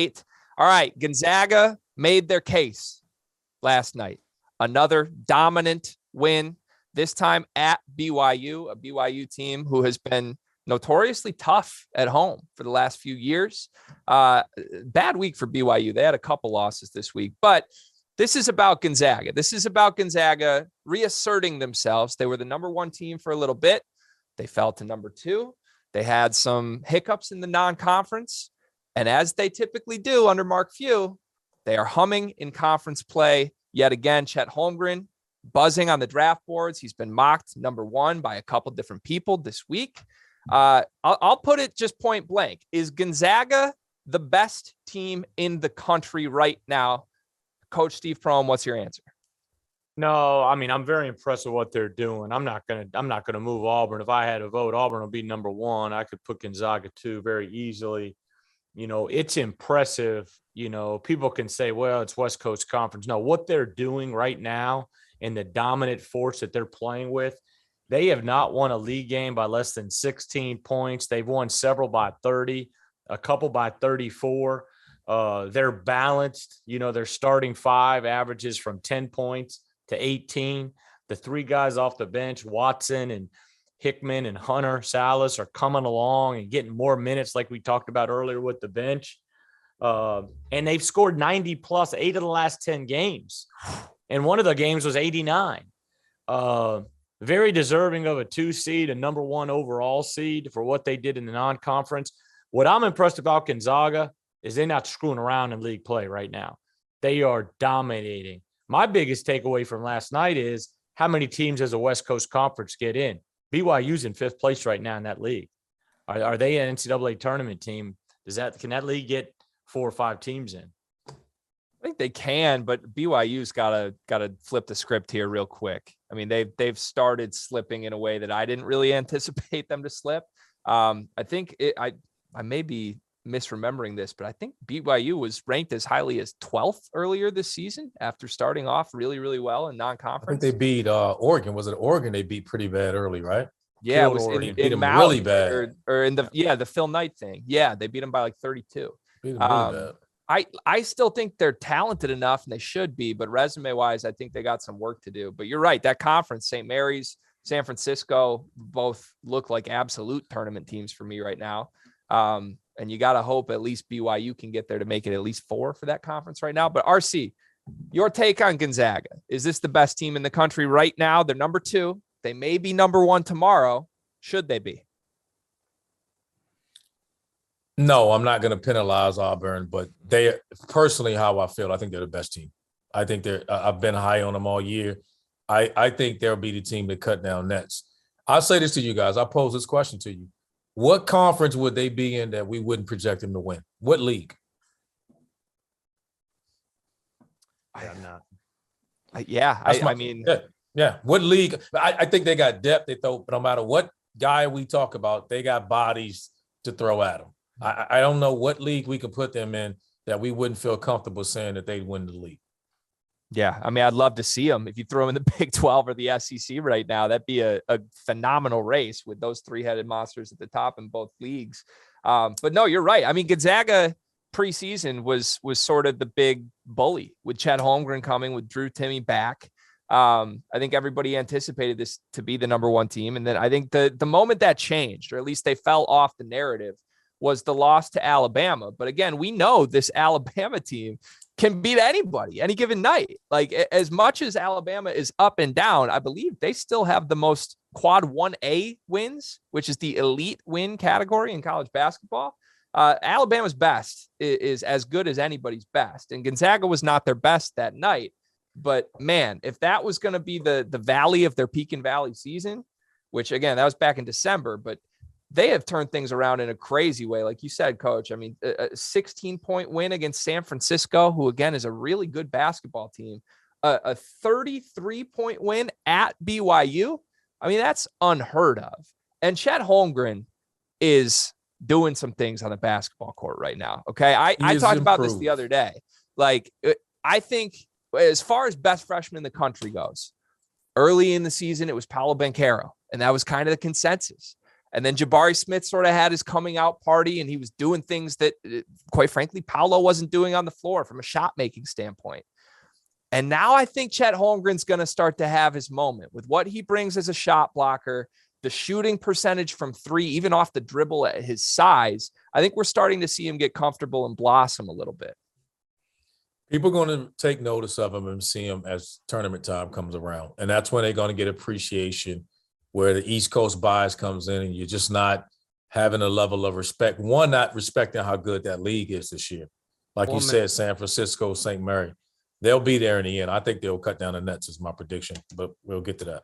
All right, Gonzaga made their case last night. Another dominant win, this time at BYU, a BYU team who has been notoriously tough at home for the last few years. Bad week for BYU. They had a couple losses this week, but this is about Gonzaga. This is about Gonzaga reasserting themselves. They were the number one team for a little bit. They fell to number two. They had some hiccups in the non-conference. And as they typically do under Mark Few, they are humming in conference play yet again. Chet Holmgren buzzing on the draft boards. He's been mocked number one by a couple different people this week. I'll put it just point blank. Is Gonzaga the best team in the country right now? Coach Steve Prohm, what's your answer? No, I mean, I'm very impressed with what they're doing. I'm not gonna move Auburn. If I had to vote, Auburn will be number one. I could put Gonzaga two very easily. It's impressive. People can say, well, it's West Coast Conference. No, what they're doing right now and the dominant force that they're playing with, they have not won a league game by less than 16 points. They've won several by 30, a couple by 34. They're balanced. Their starting five averages from 10 points to 18. The three guys off the bench, Watson and Hickman and Hunter Salas, are coming along and getting more minutes like we talked about earlier with the bench. And they've scored 90 plus 8 of the last 10 games. And one of the games was 89. Very deserving of a 2 seed, a number 1 overall seed for what they did in the non-conference. What I'm impressed about Gonzaga is they're not screwing around in league play right now. They are dominating. My biggest takeaway from last night is how many teams does the West Coast Conference get in? BYU's in 5th place right now in that league. Are they an NCAA tournament team? Can that league get 4 or 5 teams in? I think they can, but BYU's got to flip the script here real quick. I mean, they've started slipping in a way that I didn't really anticipate them to slip. I think I may be misremembering this, but I think BYU was ranked as highly as 12th earlier this season after starting off really, really well in non-conference. I think they beat Oregon. Was it Oregon they beat pretty bad early, right? Yeah, it was in Maui, really bad. Or in the Phil Knight thing. Yeah, they beat them by like 32. Beat them really bad. I still think they're talented enough, and they should be, but resume-wise, I think they got some work to do. But you're right, that conference, St. Mary's, San Francisco, both look like absolute tournament teams for me right now. And you got to hope at least BYU can get there to make it at least 4 for that conference right now. But RC, your take on Gonzaga. Is this the best team in the country right now? They're number 2. They may be number 1 tomorrow. Should they be? No, I'm not going to penalize Auburn, but they personally, how I feel, I think they're the best team. I think I've been high on them all year. I think they'll be the team that cut down nets. I'll say this to you guys. I'll pose this question to you. What conference would they be in that we wouldn't project them to win? What league? I'm not. I mean. Yeah. What league? I think they got depth. They throw, but no matter what guy we talk about, they got bodies to throw at them. I don't know what league we could put them in that we wouldn't feel comfortable saying that they'd win the league. Yeah, I mean, I'd love to see them. If you throw them in the Big 12 or the SEC right now, that'd be a phenomenal race with those 3-headed monsters at the top in both leagues. But no, you're right. I mean, Gonzaga preseason was sort of the big bully with Chet Holmgren coming, with Drew Timme back. I think everybody anticipated this to be the number 1 team. And then I think the moment that changed, or at least they fell off the narrative, was the loss to Alabama. But again, we know this Alabama team can beat anybody any given night. Like, as much as Alabama is up and down, I believe they still have the most quad 1A wins, which is the elite win category in college basketball. Alabama's best is as good as anybody's best. And Gonzaga was not their best that night. But man, if that was going to be the valley of their peak and valley season, which again, that was back in December, but they have turned things around in a crazy way. Like you said, Coach, I mean, a 16-point win against San Francisco, who again is a really good basketball team, a 33-point win at BYU. I mean, that's unheard of. And Chet Holmgren is doing some things on the basketball court right now. Okay. I talked about this the other day. Like, I think as far as best freshman in the country goes, early in the season, it was Paolo Banchero, and that was kind of the consensus. And then Jabari Smith sort of had his coming out party, and he was doing things that, quite frankly, Paolo wasn't doing on the floor from a shot making standpoint. And now I think Chet Holmgren's going to start to have his moment with what he brings as a shot blocker, the shooting percentage from three, even off the dribble at his size. I think we're starting to see him get comfortable and blossom a little bit. People are going to take notice of him and see him as tournament time comes around. And that's when they're going to get appreciation, where the East Coast bias comes in and you're just not having a level of respect. One, not respecting how good that league is this year. Like you said, San Francisco, St. Mary, they'll be there in the end. I think they'll cut down the nets is my prediction, but we'll get to that.